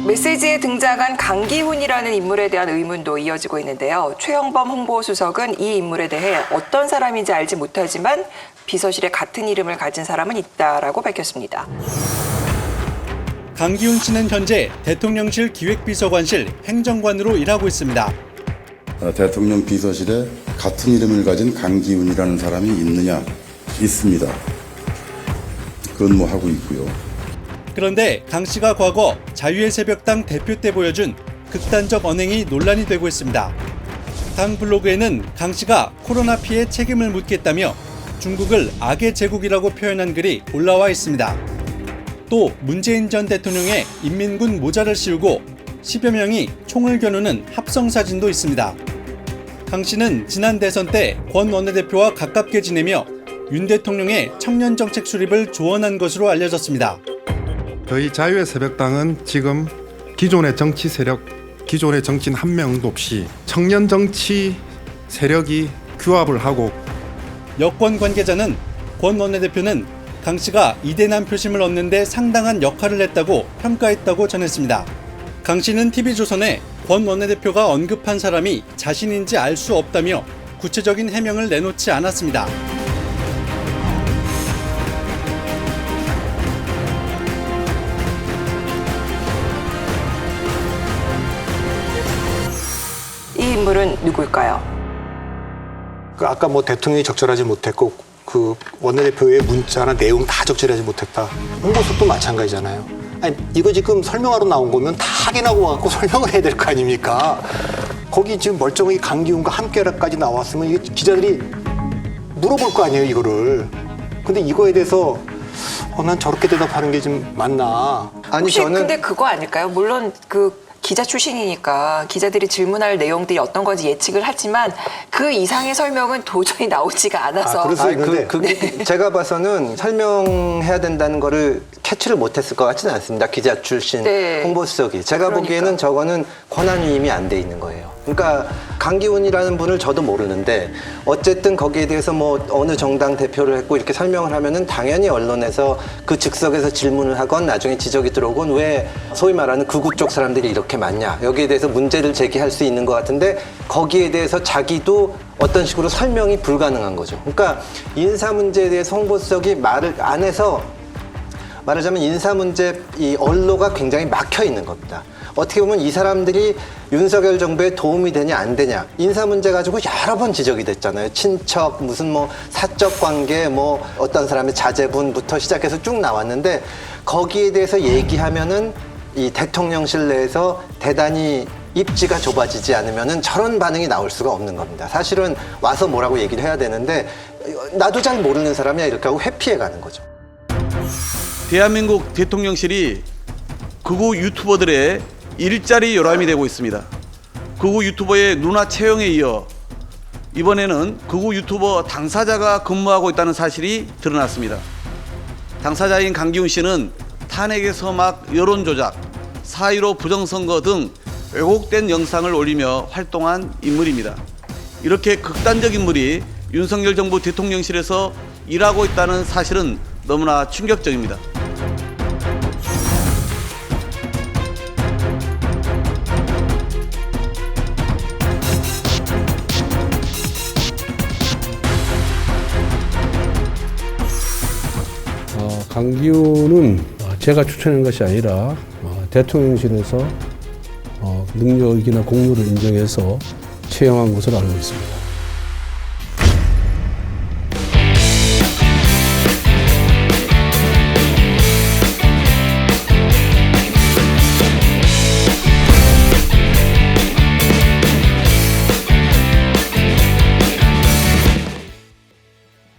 메시지에 등장한 강기훈이라는 인물에 대한 의문도 이어지고 있는데요. 최영범 홍보수석은 이 인물에 대해 어떤 사람인지 알지 못하지만 비서실에 같은 이름을 가진 사람은 있다라고 밝혔습니다. 강기훈 씨는 현재 대통령실 기획비서관실 행정관으로 일하고 있습니다. 대통령 비서실에 같은 이름을 가진 강기훈이라는 사람이 있느냐? 있습니다. 근무하고 있고요. 그런데 강 씨가 과거 자유의 새벽당 대표 때 보여준 극단적 언행이 논란이 되고 있습니다. 당 블로그에는 강 씨가 코로나 피해 책임을 묻겠다며 중국을 악의 제국이라고 표현한 글이 올라와 있습니다. 또 문재인 전 대통령의 인민군 모자를 씌우고 10여 명이 총을 겨누는 합성 사진도 있습니다. 강 씨는 지난 대선 때 권 원내대표와 가깝게 지내며 윤 대통령의 청년 정책 수립을 조언한 것으로 알려졌습니다. 저희 자유의 새벽당은 지금 기존의 정치 세력, 기존의 정치인 한 명도 없이 청년 정치 세력이 규합을 하고 여권 관계자는 권 원내대표는 강 씨가 이대남 표심을 얻는 데 상당한 역할을 했다고 평가했다고 전했습니다. 강 씨는 TV조선에 권 원내대표가 언급한 사람이 자신인지 알 수 없다며 구체적인 해명을 내놓지 않았습니다. 이 인물은 누구일까요? 아까 뭐 대통령이 적절하지 못했고 그 원내대표의 문자나 내용 다 적절하지 못했다. 홍보수도 마찬가지잖아요. 아니 이거 지금 설명하러 나온 거면 다 확인하고 와갖고 설명을 해야 될 거 아닙니까? 거기 지금 멀쩡히 강기훈과 함께라까지 나왔으면 이게 기자들이 물어볼 거 아니에요 이거를. 근데 이거에 대해서 난 저렇게 대답하는 게 좀 맞나? 아니 근데 그거 아닐까요? 물론 그 기자 출신이니까 기자들이 질문할 내용들이 어떤 건지 예측을 하지만 그 이상의 설명은 도저히 나오지가 않아서. 그럴 수 있는데. 그게 제가 봐서는 설명해야 된다는 거를 캐치를 못했을 것 같지는 않습니다. 기자 출신 네. 홍보수석이. 제가 그러니까. 보기에는 저거는 권한위임이 안 돼 있는 거예요. 그러니까 강기훈이라는 분을 저도 모르는데 어쨌든 거기에 대해서 뭐 어느 정당 대표를 했고 이렇게 설명을 하면은 당연히 언론에서 그 즉석에서 질문을 하건 나중에 지적이 들어오건 왜 소위 말하는 극우 쪽 사람들이 이렇게 많냐 여기에 대해서 문제를 제기할 수 있는 것 같은데 거기에 대해서 자기도 어떤 식으로 설명이 불가능한 거죠. 그러니까 인사 문제에 대해서 홍보수석이 말을 안 해서 말하자면 인사 문제 이 언로가 굉장히 막혀 있는 겁니다. 어떻게 보면 이 사람들이 윤석열 정부에 도움이 되냐 안 되냐 인사 문제 가지고 여러 번 지적이 됐잖아요. 친척 무슨 뭐 사적 관계 뭐 어떤 사람의 자제분부터 시작해서 쭉 나왔는데 거기에 대해서 얘기하면은 이 대통령실 내에서 대단히 입지가 좁아지지 않으면은 저런 반응이 나올 수가 없는 겁니다. 사실은 와서 뭐라고 얘기를 해야 되는데 나도 잘 모르는 사람이야 이렇게 하고 회피해 가는 거죠. 대한민국 대통령실이 극우 유튜버들의 일자리 요람이 되고 있습니다. 극우 유튜버의 누나 채용에 이어 이번에는 극우 유튜버 당사자가 근무하고 있다는 사실이 드러났습니다. 당사자인 강기훈 씨는 탄핵의 서막 여론조작, 4.15 부정선거 등 왜곡된 영상을 올리며 활동한 인물입니다. 이렇게 극단적 인물이 윤석열 정부 대통령실에서 일하고 있다는 사실은 너무나 충격적입니다. 강기훈은 제가 추천한 것이 아니라 대통령실에서 능력이나 공로를 인정해서 채용한 것으로 알고 있습니다.